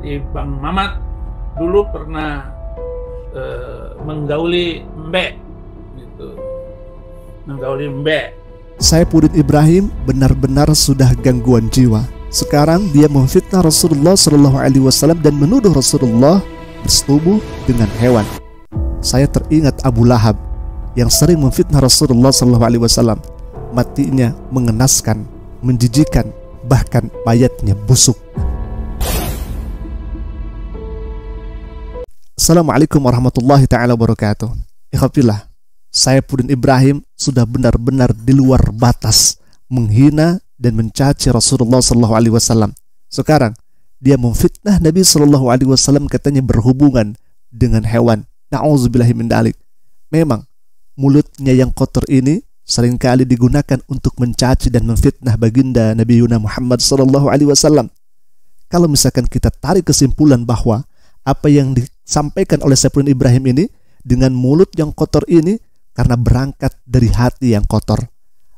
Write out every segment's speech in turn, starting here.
Jadi Bang Mamat dulu pernah menggauli mbek gitu. Menggauli mbek. Saifuddin Ibrahim benar-benar sudah gangguan jiwa. Sekarang dia memfitnah Rasulullah SAW dan menuduh Rasulullah bersetubuh dengan hewan. Saya teringat Abu Lahab yang sering memfitnah Rasulullah SAW. Matinya mengenaskan, menjijikan, bahkan mayatnya busuk. Assalamualaikum warahmatullahi ta'ala wabarakatuh. Ikhwafillah, Saifuddin Ibrahim sudah benar-benar di luar batas menghina dan mencaci Rasulullah SAW. Sekarang dia memfitnah Nabi SAW, katanya berhubungan dengan hewan. Na'udzubillahi min dzalik. Memang mulutnya yang kotor ini seringkali digunakan untuk mencaci dan memfitnah baginda Nabi Muhammad SAW. Kalau misalkan kita tarik kesimpulan bahwa apa yang disampaikan oleh Saifuddin Ibrahim ini dengan mulut yang kotor ini karena berangkat dari hati yang kotor.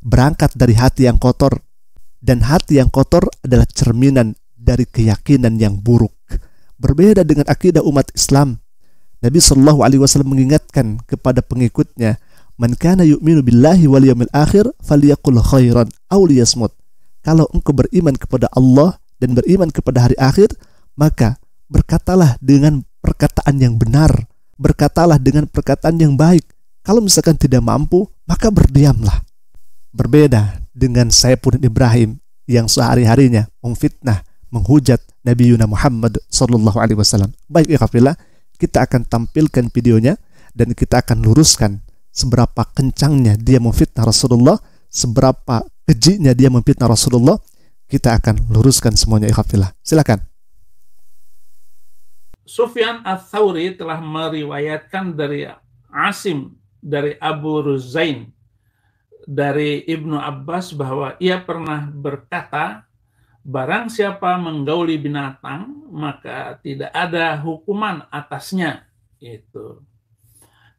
Berangkat dari hati yang kotor. Dan hati yang kotor adalah cerminan dari keyakinan yang buruk. Berbeda dengan akidah umat Islam. Nabi SAW mengingatkan kepada pengikutnya, "Man kana yu'minu billahi wal yawmil akhir falyaqul khairan aw liyasmut." Kalau engkau beriman kepada Allah dan beriman kepada hari akhir, maka berkatalah dengan perkataan yang benar. Berkatalah dengan perkataan yang baik. Kalau misalkan tidak mampu, maka berdiamlah. Berbeda dengan Saifuddin Ibrahim yang sehari-harinya memfitnah, menghujat Nabi Muhammad SAW. Baik ikhwafillah, kita akan tampilkan videonya dan kita akan luruskan seberapa kencangnya dia memfitnah Rasulullah, seberapa kejinya dia memfitnah Rasulullah. Kita akan luruskan semuanya ikhwafillah. Silakan. Sufyan Ats-Tsauri telah meriwayatkan dari Asim, dari Abu Ruzain, dari Ibnu Abbas bahwa ia pernah berkata, barang siapa menggauli binatang, maka tidak ada hukuman atasnya. Itu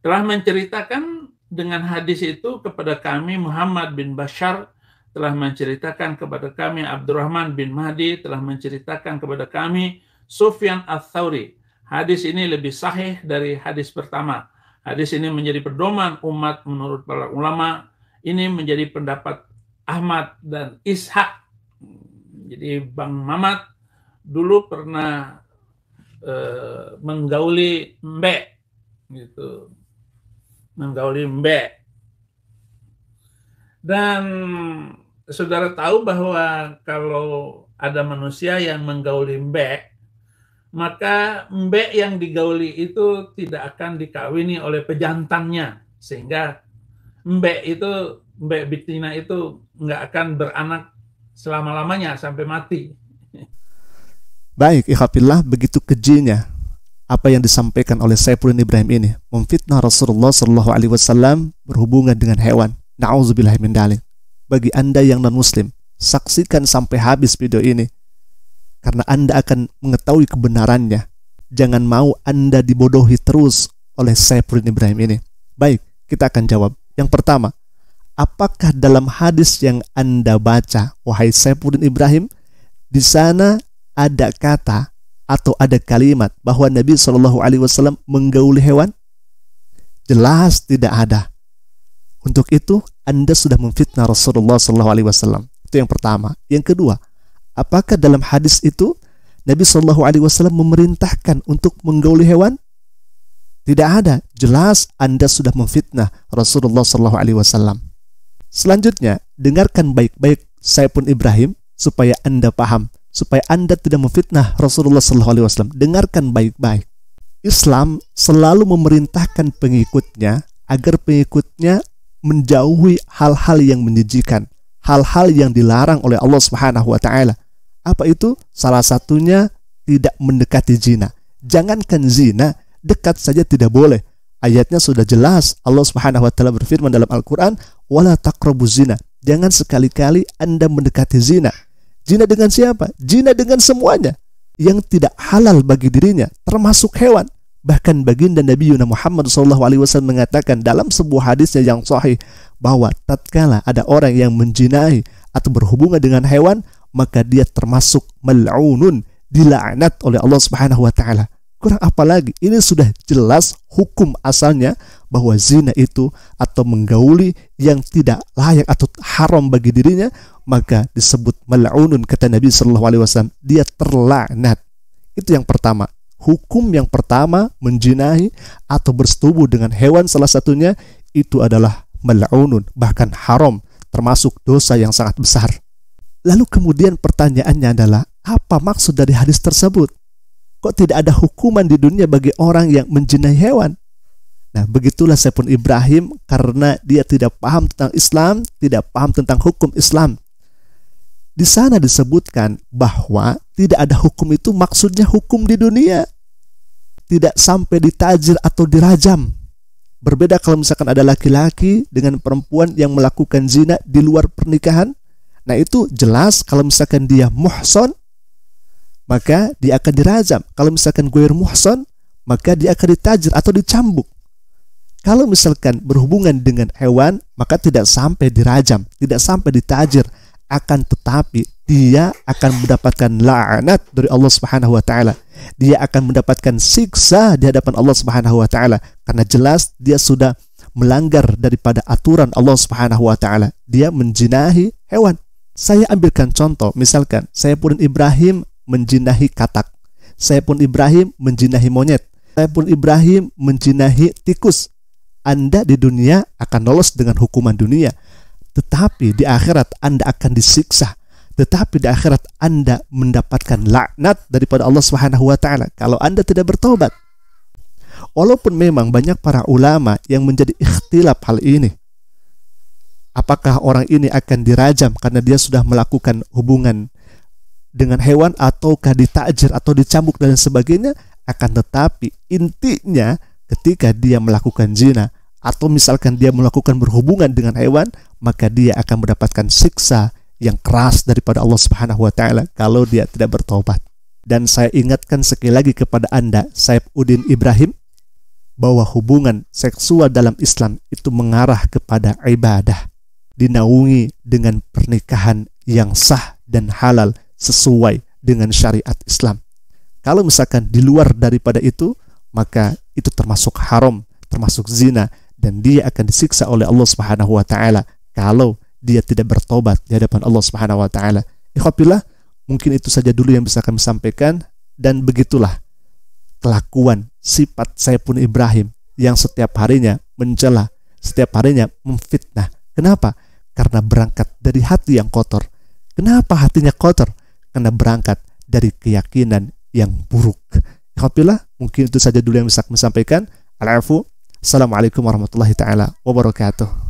telah menceritakan dengan hadis itu kepada kami Muhammad bin Bashar, telah menceritakan kepada kami Abdurrahman bin Mahdi, telah menceritakan kepada kami Sufyan Ats-Tsauri. Hadis ini lebih sahih dari hadis pertama. Hadis ini menjadi pedoman umat menurut para ulama. Ini menjadi pendapat Ahmad dan Ishaq. Jadi Bang Mamat dulu pernah menggauli mbek, gitu, menggauli mbek. Dan saudara tahu bahwa kalau ada manusia yang menggauli mbek, maka mbek yang digauli itu tidak akan dikawini oleh pejantannya, sehingga mbek betina itu nggak akan beranak selama-lamanya sampai mati. Baik ikhwafillah, begitu kejinya apa yang disampaikan oleh Saifuddin Ibrahim ini, memfitnah Rasulullah SAW berhubungan dengan hewan. Na'udzubillahi min dzalik. Bagi Anda yang non-muslim, saksikan sampai habis video ini, karena Anda akan mengetahui kebenarannya. Jangan mau Anda dibodohi terus oleh Saifuddin Ibrahim ini. Baik, kita akan jawab. Yang pertama, apakah dalam hadis yang Anda baca, wahai Saifuddin Ibrahim, di sana ada kata atau ada kalimat bahwa Nabi SAW menggauli hewan? Jelas tidak ada. Untuk itu Anda sudah memfitnah Rasulullah SAW. Itu yang pertama. Yang kedua, apakah dalam hadis itu Nabi SAW memerintahkan untuk menggauli hewan? Tidak ada. Jelas Anda sudah memfitnah Rasulullah SAW. Selanjutnya, dengarkan baik-baik Saifuddin Ibrahim supaya Anda paham, supaya Anda tidak memfitnah Rasulullah SAW. Dengarkan baik-baik. Islam selalu memerintahkan pengikutnya agar pengikutnya menjauhi hal-hal yang menjijikan, hal-hal yang dilarang oleh Allah Subhanahu wa Ta'ala. Apa itu? Salah satunya tidak mendekati zina. Jangankan zina, dekat saja tidak boleh. Ayatnya sudah jelas. Allah Subhanahu wa Ta'ala berfirman dalam Al-Quran, wala taqrabuz zina. Jangan sekali-kali Anda mendekati zina. Zina dengan siapa? Zina dengan semuanya yang tidak halal bagi dirinya, termasuk hewan. Bahkan baginda Nabi Muhammad SAW mengatakan dalam sebuah hadisnya yang sahih bahwa tatkala ada orang yang menjinai atau berhubungan dengan hewan, maka dia termasuk mal'unun, dilaknat oleh Allah Subhanahu wa taala. Kurang apa lagi? Ini sudah jelas hukum asalnya bahwa zina itu atau menggauli yang tidak layak atau haram bagi dirinya, maka disebut mal'unun, kata Nabi sallallahu alaihi wasallam, dia terlaknat. Itu yang pertama. Hukum yang pertama, menjinahi atau bersetubuh dengan hewan salah satunya, itu adalah mal'unun, bahkan haram, termasuk dosa yang sangat besar. Lalu kemudian pertanyaannya adalah, apa maksud dari hadis tersebut? Kok tidak ada hukuman di dunia bagi orang yang menjinahi hewan? Nah, begitulah Saiful Ibrahim, karena dia tidak paham tentang Islam, tidak paham tentang hukum Islam. Di sana disebutkan bahwa tidak ada hukum itu maksudnya hukum di dunia. Tidak sampai ditajir atau dirajam. Berbeda kalau misalkan ada laki-laki dengan perempuan yang melakukan zina di luar pernikahan. Nah, itu jelas kalau misalkan dia muhson, maka dia akan dirajam. Kalau misalkan ghair muhson, maka dia akan ditajir atau dicambuk. Kalau misalkan berhubungan dengan hewan, maka tidak sampai dirajam, tidak sampai ditajir, akan tetapi dia akan mendapatkan laknat dari Allah Subhanahu wa taala. Dia akan mendapatkan siksa di hadapan Allah Subhanahu wa taala, karena jelas dia sudah melanggar daripada aturan Allah Subhanahu wa taala. Dia menjinahi hewan. Saya ambilkan contoh, misalkan Saiful Ibrahim menjinahi katak, Saiful Ibrahim menjinahi monyet, Saiful Ibrahim menjinahi tikus. Anda di dunia akan lolos dengan hukuman dunia, tetapi di akhirat Anda akan disiksa. Tetapi di akhirat Anda mendapatkan laknat daripada Allah Subhanahu wa taala kalau Anda tidak bertobat. Walaupun memang banyak para ulama yang menjadi ikhtilaf hal ini. Apakah orang ini akan dirajam karena dia sudah melakukan hubungan dengan hewan, ataukah ditakjir atau dicambuk dan sebagainya? Akan tetapi intinya ketika dia melakukan zina atau misalkan dia melakukan berhubungan dengan hewan, maka dia akan mendapatkan siksa yang keras daripada Allah Subhanahu wa taala kalau dia tidak bertobat. Dan saya ingatkan sekali lagi kepada Anda, Saifuddin Ibrahim, bahwa hubungan seksual dalam Islam itu mengarah kepada ibadah, dinaungi dengan pernikahan yang sah dan halal sesuai dengan syariat Islam. Kalau misalkan di luar daripada itu, maka itu termasuk haram, termasuk zina, dan dia akan disiksa oleh Allah Subhanahu wa taala kalau dia tidak bertobat di hadapan Allah Subhanahu wa taala. Ikhwafillah, mungkin itu saja dulu yang bisa kami sampaikan, dan begitulah kelakuan sifat Saiful Ibrahim yang setiap harinya mencela, setiap harinya memfitnah. Kenapa? Karena berangkat dari hati yang kotor. Kenapa hatinya kotor? Karena berangkat dari keyakinan yang buruk. Alhamdulillah, mungkin itu saja dulu yang bisa kami sampaikan. Al-afu. Assalamualaikum warahmatullahi taala wabarakatuh.